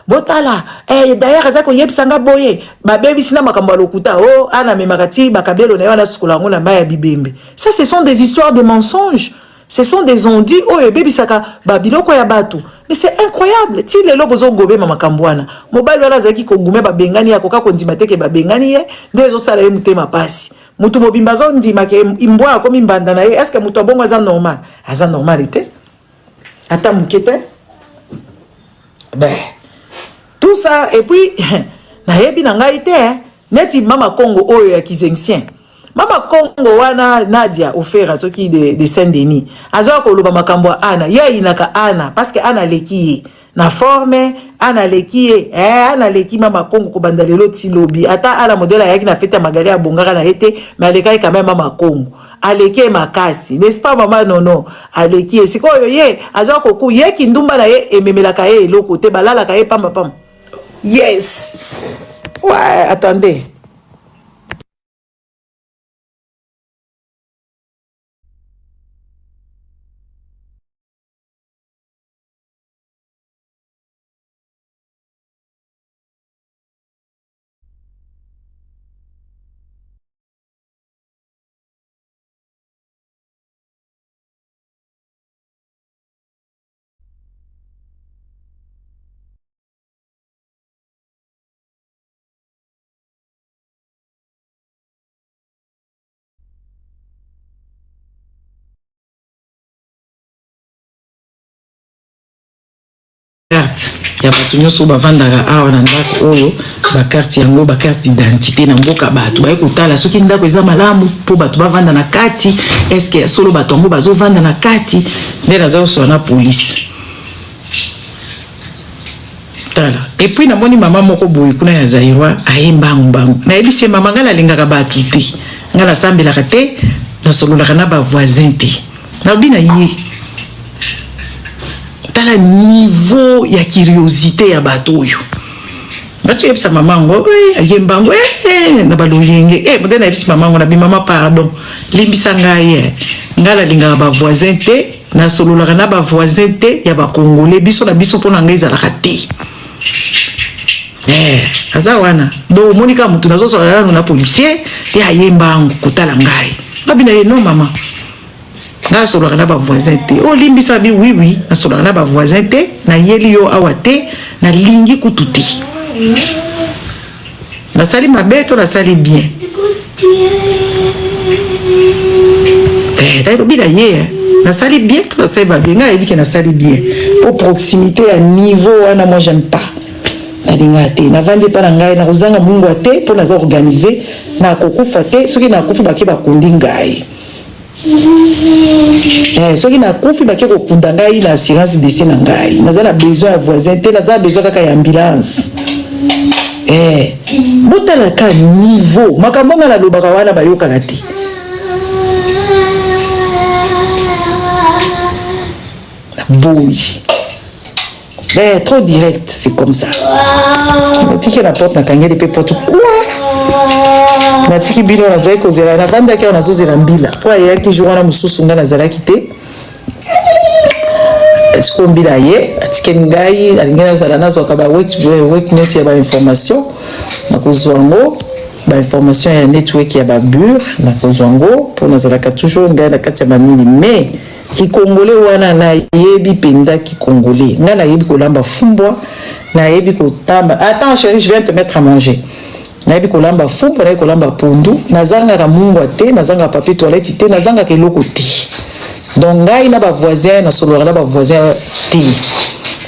Botala. D'ailleurs azako yebisa nga boye. Ba bebisi na makambo lokuta. Oh ana memakati bakabelo na yo na sikola ngo na maya bibembe. Ça ce sont des histoires de mensonges. Ce sont des ondits. Oh bebisa ka ba biloko ya batu. Mais c'est incroyable. Ti lelo bozo gobe mama kambwana. Mobile wala zaki ko gume ba bengani ya koka kondima teke ba bengani ye. Ndezo sala ye mutema pasi. Mutu mobimba zo ndima ke imbwa ko mimbanda na ye. Est-ce que mutu bongo za normal? Aza normalité. Ata mukete. Ben tout ça et puis na yebi na ngai te neti mama Congo oyo ya Kizencien. Mama Congo wana Nadia ofera soki de Saint-Denis. Azo ko loba makambo ana. Ye inaka ana parce que ana leki na forme ana leki ana leki mama Congo ko bandalelo ti lobi. Ata ala modela yaki na fete magali ya bongaka na été mais aleka quand même mama Congo. Aleki makasi. N'est-ce pas maman non. Aleki sikoyo ye azo ko ku ye kindumba na ye ememelaka ye eloko te balala ka ye pamba pam. Yes. Ouais, attendez. Ya batu nyoso bavandaka awa na ndako oyo ba carte yango ba carte d'identité na mboka batu ba ekutala soki ndako eza malamu po batu bavanda na kati est-ce que solo batu ngo bazo vanda na kati nde nazo so na police tala et puis na moni mama moko boye kuna ya Zairwa ayemba mbangu na ebise mama ngala lingaka batu te ngala sambela kate na solo la kana ba voisin te na bina yi tala niveau ya curiosité ya batoyo batu yebisa mamango ayembango na baluyenge modena yebisa mamango na bimama pardon limbisa ngai ngala linga ba voisin te na solola kana ba voisin te ya ba congolais biso na biso pona ngai zalaka te aza wana do monika mutu nazo sola na policier ya ayembango kutala ngai babina ye no mama na solo na ba voisin te o limbisa bi oui na solo na ba voisin te na yeli yo awate na lingi kututi na sali mabeto na sali bien tayo bila ye na sali bien to sali ba bien na ebike na sali bien pour proximité à niveau wana moi j'aime pas na lingate na vande pa na ngai na kozanga mungu ate pour naza organiser na kokufa te soki na kufa baki ba kundi ngai soki na kufi baki ko kunda ngai na assurance décès na ngai naza na besoin ya voisin te naza besoin kaka ya ambulance botala ka niveau makambo nga na lobaka wana bayokaka te boy trop direct c'est comme ça tiki la porte na kangeli pe porte quoi na tiki bino na zai ko zela na vanda kia na zozela mbila kwa yaki jour na mususu nga na zala kite est-ce qu'on mbila ye atike ngai alingena zala na zo ka ba wait net ya ba information na kozwango ba information ya network ya ba bure na kozwango pour na zala ka toujours ngai na kati ya manini mais ki congolais wana na yebi penza ki congolais nga na yebi ko lamba fumbwa na yebi ko tamba attends chérie je viens te mettre à manger nayebi kolamba fumba nayebi kolamba pondu nazanga mungwa te nazanga papier toilette te nazanga keloko te donc ngai na ba voisin na solo na ba voisin te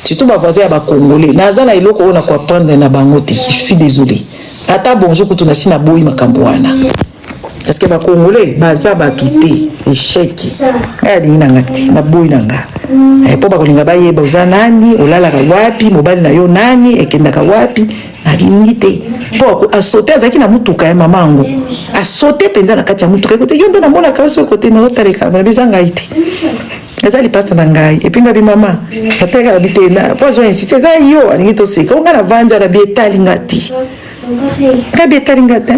surtout ba voisin ba congolais nazana eloko ona ko apprendre na bango te je suis désolé ata bonjour kutuna sina boyi makambo wana parce que ba congolais baza ba tuté échec ali na ngati na boyi nanga po ba kolinga ba yeba uza nani olala ka wapi mobali na yo nani ekenda ka wapi na lingité po a sauter azaki na mutuka ya mamango a sauter penza na kati ya mutuka côté yo ndo na mona ka so côté na otareka na bizanga ite ezali pasta na ngai epinga bi mama ateka bité na pozo insiste za yo alingi to seka nga na vanja na bietali ngati ka bietali ngati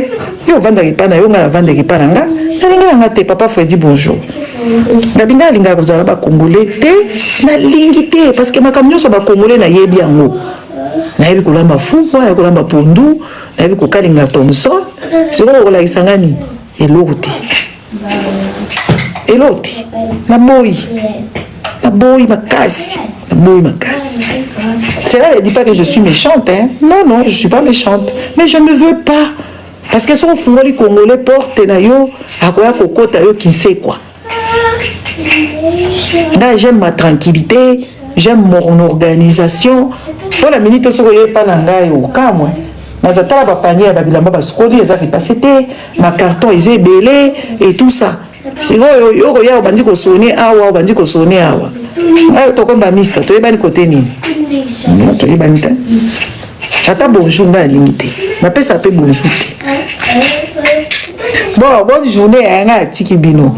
yo vanda kipana yo nga na vanda kipana nga alingi na ngate papa Freddy bonjour na binga linga kozala ba congolais te na lingité parce que makamnyo so ba congolais na yebi yango na yebi kolamba fufu na kolamba pondu na yebi kokalinga Thomson siko kola isangani eloti na boy makasi cela ne dit pas que je suis méchante hein? Non je suis pas méchante mais je ne veux pas parce que si on fout les congolais porte na yo akoya kokota yo qui sait quoi. Là, j'aime ma tranquillité, j'aime mon organisation. Pour la minute, je ne pas au cas, moi. Dans un tas de panier, ma carton est belé et tout ça. Si vous avez sonné, bonjour, bonne journée, hein, Tikibino.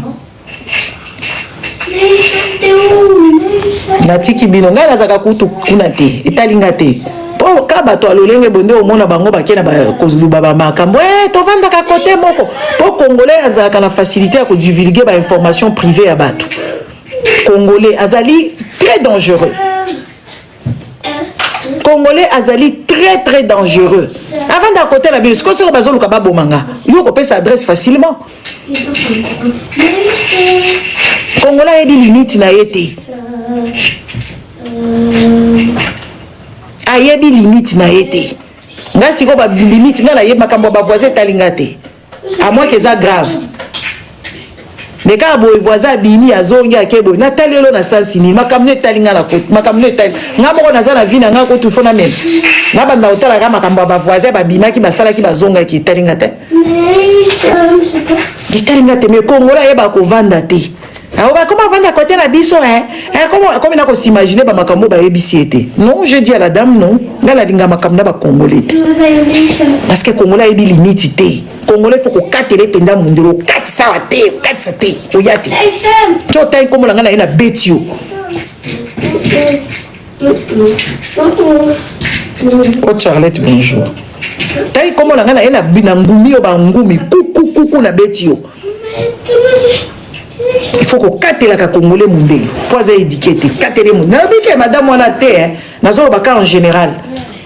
Na tiki bino ngai nazaka kutu kuna te etalinga te po ka bato alolenge bonde omona bango bakena ba kozuluba ba makambo to vanda ka côté moko po congolais azaka na facilité à ko divulguer ba information privée à bato congolais azali très dangereux très dangereux avant d'à côté la bios ko so bazolo ka ba bomanga yo ko pesa adresse facilement Congolais a des limites na été. A yebi limite na été. Nga siko ba limite nga na yeba makambo ba voisin talingate. À moins que ça grave. Mais quand bo voisin bini azongi akebo na talelo na sansini makamne talinga na ko makamne tal. Nga moko na za na vie na nga ko tufona même. Na banda otala ka makambo ba voisin ba bima ki basala ki bazonga ki talingate. Ki talingate mais Congolais yeba ko vanda te. Comment vendre à côté la biso hein? Comment on a s'imaginer ba makambo ba ebisiete? Non, je dis à la dame non. Ngala linga makambo ba congolais. Parce que congolais ebi limite té. Congolais faut ko katele penda mundiro 400 té, 400 té. Oyate. Tu otai comme la ngana ina betio. Oh Charlotte bonjour. Tai comme la ngana ina binangumi o bangumi kuku na betio. Il faut que katela ka congolais mundelo poza étiquette katele mundelo bike madame wana te hein nazo baka en général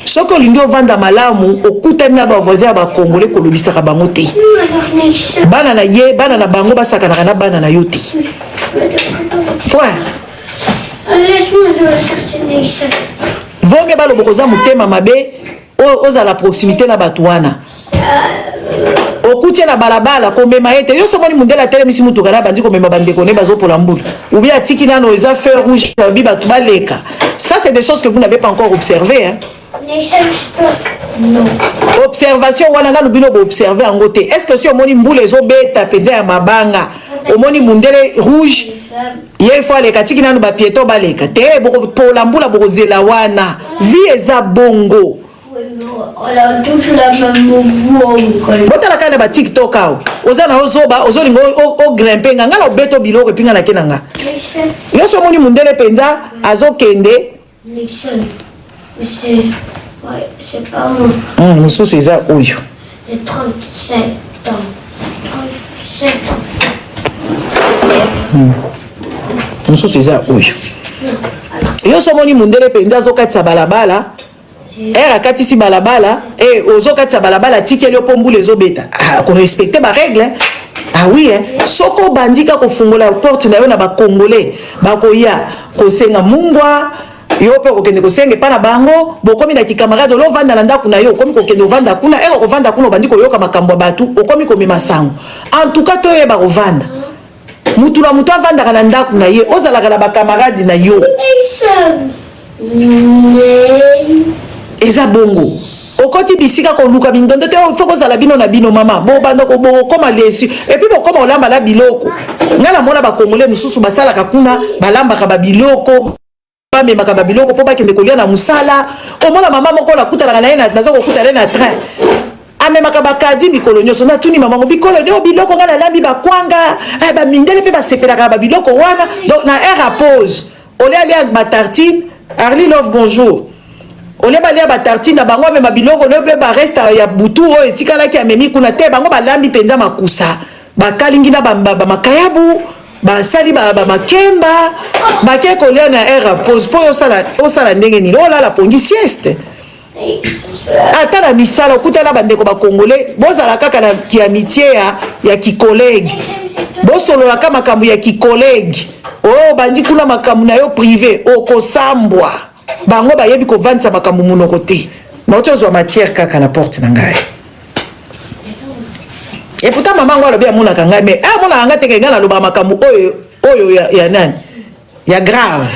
soko lingo vanda malamu okutani na ba voisin ba congolais ko lobisaka bango te bana na ye bana na bango basaka na bana na yote point vonge balo bokoza mutema mabe oza la proximité na batuana okutia na balabala ko mema ete yo somoni mundela tele misi mutu kana bandi ko mema bande ko ne bazo pour l'amboule ou bien tiki nano eza feu rouge bi batu baleka ça c'est des choses que vous n'avez pas encore observé hein non observation wana na lubino bo observer en côté est-ce que si omoni mbule zo beta penda ya mabanga omoni mundele rouge ye fois les katiki nano ba pieto baleka te boko pour l'amboule boko zela wana vie eza bongo. On touche la même mouvement. Botala kana ba TikTok ao. Ozana ozoba, ozolingo o grimper nga ngala obeto biloko epinga na kenanga. Yo so moni mundele penza azokende. Nixon. C'est pas moi. Mususu eza oyo. J'ai 37 ans. 37 ans. Mususu eza oyo. Yo so moni mundele penza azokatisa balabala. Era katisi balabala et ozo katisa balabala tikeli opombule ezobeta ko respecter ba règle ah oui hein soko bandika ko fungola porte na yo na ba congolais ba koya ko senga mungwa yo pe kokende kosenge pa na bango bokomi na kikamarade lo vanda na ndako na yo okomi kokende ovanda kuna kovanda kuna obandi koyoka makambo ya bato okomi komema sango en tout cas toyeba kovanda mutu na mutu avandaka na ndako na ye ozalaka na bakamaradi na yo eza bongo okoti bisika koluka bindondo te faut kozala bino na bino mama bobanda kobokoma lesu et puis bokoma olamba la biloko nga na mona bakongole misusu basalaka kuna balambaka babiloko bamemaka babiloko mpo bakende kolia na mosala omona mama moko nakutanaka na ye naza kokuta ye na train amemaka bakadi mikolo nyonso natuni mamango bikolo nde biloko nga nalambi bakwanga bamindele mpe basepelaka na babiloko wana donc na aire à pause olia alia batartine Arlie Love bonjour ole balia batartine na bango amema biloko no mpe baresta ya butu oyo etikalaki amemi kuna te bango balambi mpenza makusa bakalingi na bamakayabu basali bamakemba bake kolia na aire à pause mpo osala ndenge nini olala pongi sieste ata na misala okutana bandeko bakongole bozala kaka na kiamitié ya kikolege bosololaka makambo ya kikolege oyo bandi kuna makambo na yo privé okosambwa bango bayebi kovandisa makambo munoko te nauti ozwa matière kaka na porte na ngai et pourtant mama ngo alobi amonaka ngai mais amonaka ngai teke ngai naloba makambo oyo ya nani ya grave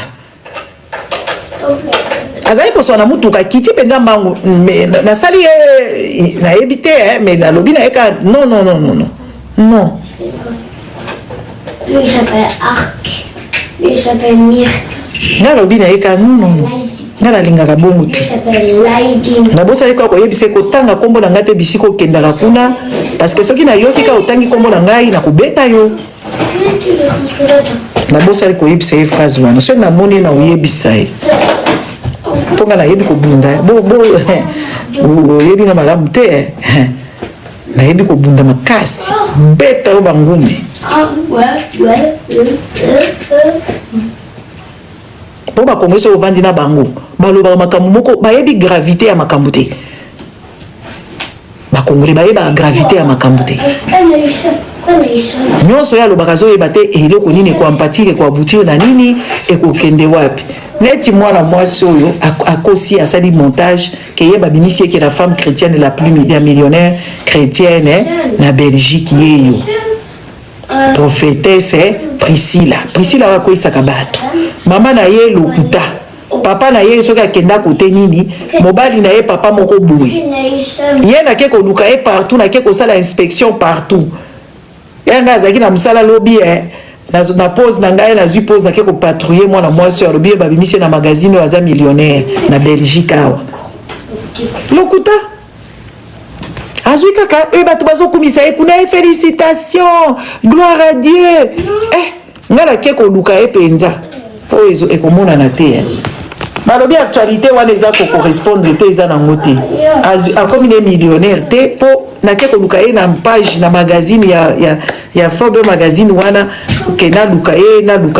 azali koswa na mutuka kiti mpenza mbangu nasali ye nayebi te mais nalobi na ye ka non non non non non non. Lui il s'appelle Arc, lui il s'appelle Mirk, nalobi na ye ka non non non nga nalingaka bongo lui te il s'appelle Laïdine. nabosali kaka koyebisa kotanga nkombo na ngai te bisika okendaka kuna parce que soki nayoki kaka otangi nkombo na ngai nakobeta yo nabosali koyebisa ye phrase wana soki namoni na oyebisa ye mpo nga nayebi kobunda oyebi nga malamu te nayebi kobunda makasi beta yo bangume mpo bakongo so ovandi na bango balobaka makambo moko bayebi gravité ya makambo te bakongole bayeba gravité ya makambo te nyonso ye alobaka azoyeba te eloko nini ekoampatire ekoabutire na nini ekokende wapi neti mwana mwasi oyo akosi asali montage keye babimisi eke la femme chrétienne la plus millionnaire chrétienne na Belgique yeyo prophétesse Priscilla wakoyisaka bato mama na ye lokuta papa na ye soki akenda kote nini mobali na ye papa moko boye ye nake koluka ye partout nake kosala inspection partout yanga azalaki na mosala lobi na pose na ngai nazwi pose nake kopatrouiller mwana mwasi oyo alobi ye babimisi na magazine oyo aza millionnaire na Belgique awa lokuta azwi kaka oyo bato bazokumisa ye kuna ye félicitation gloire à Dieu nga nake koluka ye mpenza oyo ekomonana te balobi actualité wana eza kocorrespondre te eza nango te akomi ne millionnaire te mpo nake koluka ye na page na magazine ya Forbes magazine wana ke naluka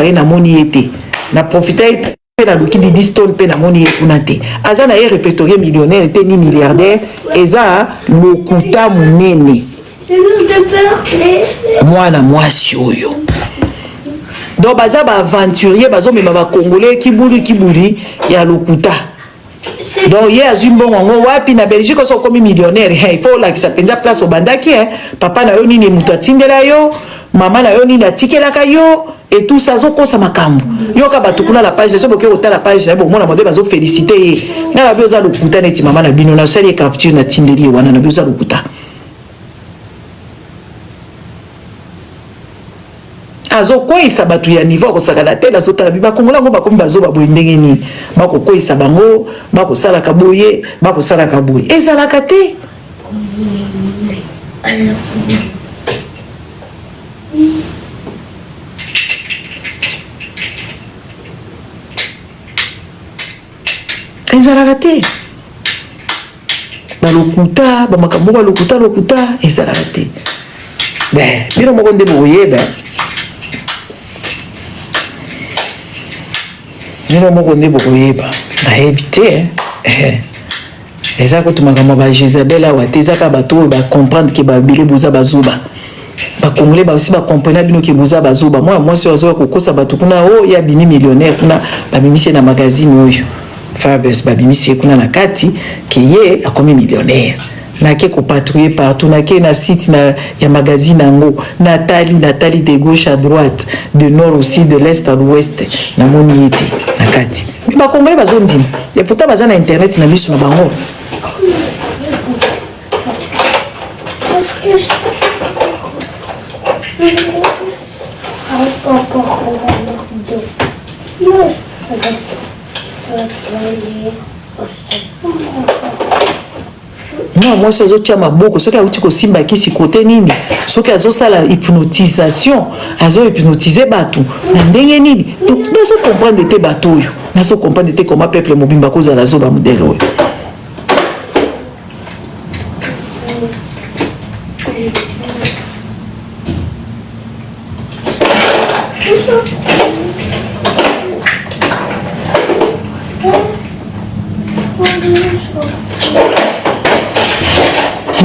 ye namoni ye te na profita ye mpe naluki Didi Stone mpe namoni ye kuna te aza na ye répertorié millionnaire te ni milliardaire eza lokuta monene mwana mwasi oyo donc baza baaventurier bazomema bakongole kibuli ya lokuta donc ye azwi mbongo yango wapi na Belgique oso okomi millionnaire il faut olakisa mpenza place obandaki papa na yo nini moto atindela yo mama na yo nini atikelaka yo et tout ça azokosa makambo yoka bato kuna la page so boke kotala page na bomona modele bazofélicité ye nga babi oza lokuta neti mama na bino nasali capture na tindeli ye wana na bi oza lokuta azokweyisa bato ya niveau akosakana te nazotala bi bakongola ngo bakomi bazoba boye ndenge nini bakokweyisa bango bakosalaka boye ezalaka te ezalaka te balokuta bamakambo balokuta ezalaka te bino moko nde boyeba bino moko nde bokoyeba nayebi te eza kotumaka ma ba Jezabel awa te ezaka bato oyo bacomprendre ke babile boza bazuba ba congolais ba aussi ba comprendre bino ki boza bazoba moi sur zo ko kosa batu kuna ya bini millionnaire kuna ba bimisi na magazine oyo Fabes ba bimisi kuna na kati ke ye akomi millionnaire na ke ko patrouiller partout na ke na site na ya magazine ngo Nathalie de gauche à droite de nord aussi de l'est à l'ouest na moni ete na kati mais ba congolais bazo ndima et pourtant baza na internet na biso na bango non moi c'est autre maboko ce qui a outi ko simba kisi côté nini ce qui azo sala hypnotisation azo hypnotiser batu na ndenge nini donc nazo comprendre te batu yo nazo comprendre te comment peuple mobimba ko zala zo ba modelo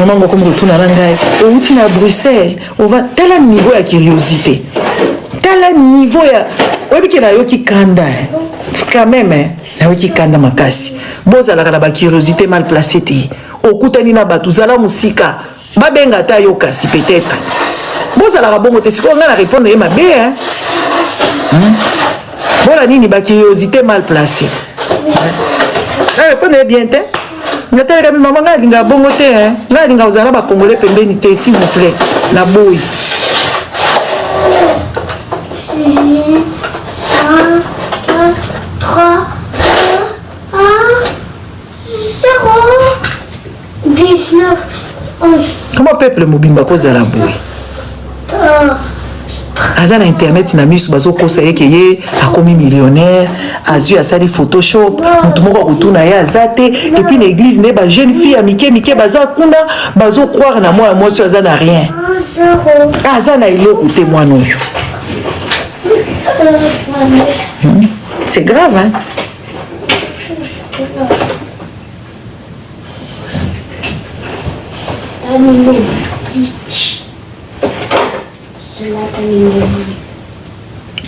maman comme retourne à l'angaï au outil à Bruxelles on va tel niveau à curiosité tel niveau ya oui qu'il a eu qui kanda quand même na eu qui kanda makasi boza la ba curiosité mal placée ti okutani na batu zala musika ba benga ta yo kasi peut-être boza la bongo te siko nga na répondre ma bé hein voilà nini ba curiosité mal placée répondez bien te Nathalie kami maman nga linga bongo te hein nga linga uzala ba congolais pembeni te s'il vous plaît la boy comment peuple mobimba koza la boy aza na internet na miso bazo conseiller que ye akomi millionnaire azu asali photoshop mutu moko kutuna ye azate et puis l'église ne ba jeune fille amike baza kuna bazo croire na moi sur aza na rien aza na iloko te mwana oyo c'est grave hein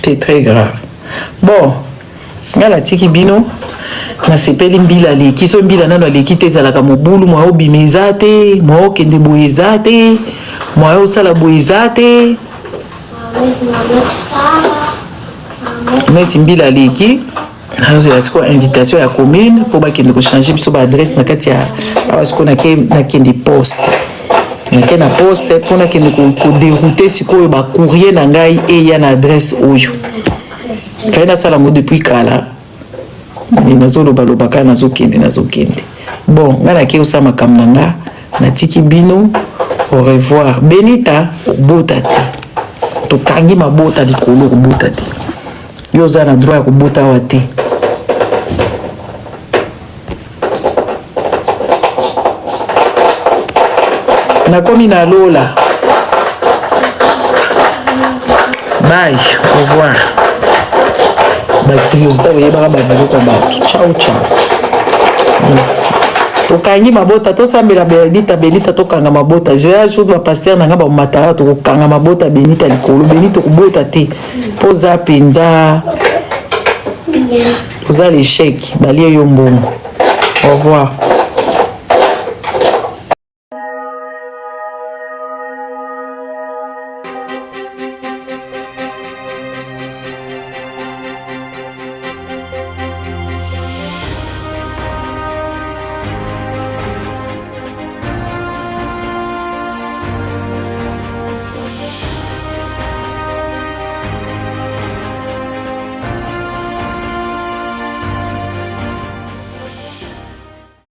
c'est très grave bon ngala tiki bino na sepeli mbila leki so mbila nano leki te zalaka mobulu mwa obimeza te mwa okende boyeza te mwa osala boyeza te neti mbila leki nazo siko invitation ya commune pour bakende ko changer biso ba adresse na kati ya asko na kende poste nake na poste pona kende ko dérouter sikoyo ba courrier na ngai e ya na adresse oyo kaina sala ngo depuis kala mais nazoloba lobaka nazokende bon ngana ke osama kamnanga na tiki bino au revoir Benita bota te to kangi mabota likolo ko bota te yo za na droit ko bota wa te nakomi na lola bye au revoir ba curiosité oyebaka babiloko bato ciao tokangi mabota tosambela benita tokanga mabota général jour bapaster nanga bamatara tokokanga mabota benita likolo benita okobota te mpo za mpenza oza l'échec balie yo mbongo au revoir